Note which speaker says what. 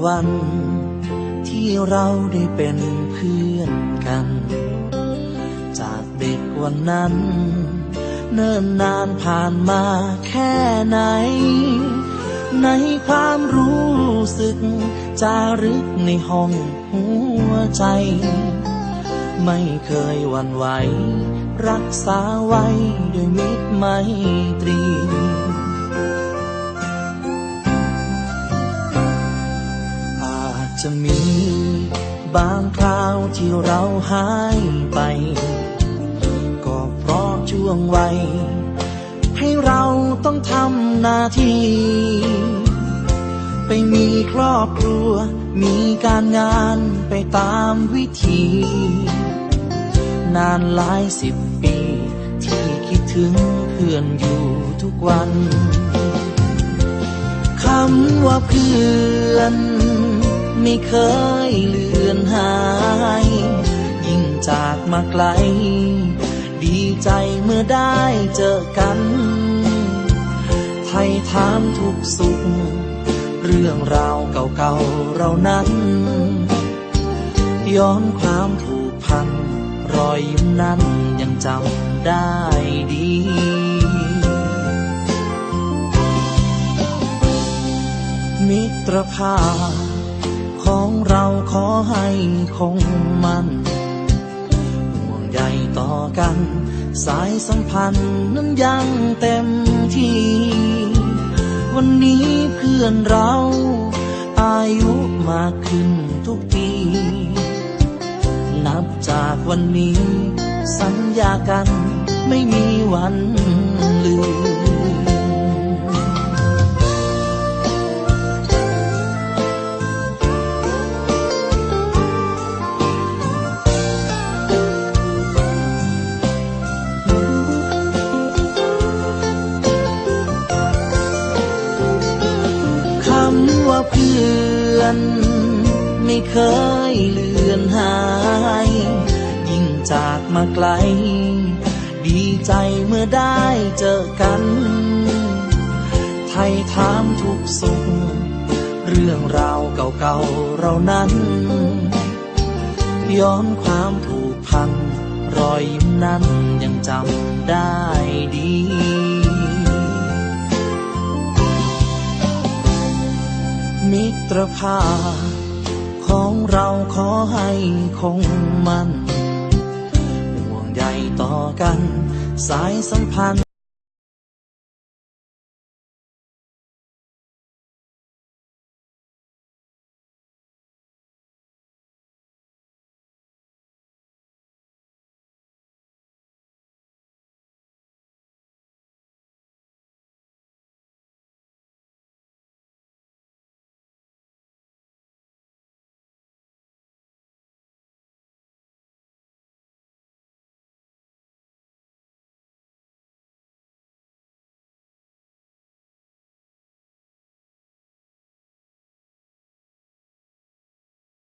Speaker 1: วันที่เราได้เป็นเพื่อนกันจากเด็กวันนั้นเนิ่นนานผ่านมาแค่ไหนในความรู้สึกจารึกในห้องหัวใจไม่เคยหวั่นไหวรักษาไว้ด้วยมิตรไมตรีอาจจะมีบางคราวที่เราหายไปก็เพราะช่วงวัยให้เราต้องทำหน้าที่ไปมีครอบครัวมีการงานไปตามวิธีนานหลาย10 ปีที่คิดถึงเพื่อนอยู่ทุกวันคำว่าเพื่อนไม่เคยเลือนหายยิ่งจากมาไกลดีใจเมื่อได้เจอกันไถ่ถามทุกสุขเรื่องราวเก่าๆเรานั้นย้อนความผูกพันรอยยิ้มนั้นยังจำได้ดีมิตรภาพของเราขอให้คงมันห่วงใยต่อกันสายสัมพันธ์นั้นยังเต็มที่วันนี้เพื่อนเราอายุมากขึ้นทุกปีนับจากวันนี้สัญญากันไม่มีวันลืมคำว่าเพื่อนไม่เคยเลือนหายยิ่งจากมาไกลดีใจเมื่อได้เจอกันไถ่ถามทุกสุขเรื่องราวเก่าๆเรานั้นย้อนความผูกพันรอยยิ้มนั้นยังจำได้ดีมิตรภาพของเราขอให้คงมันห่วงใยต่อกันสายสัมพันธ์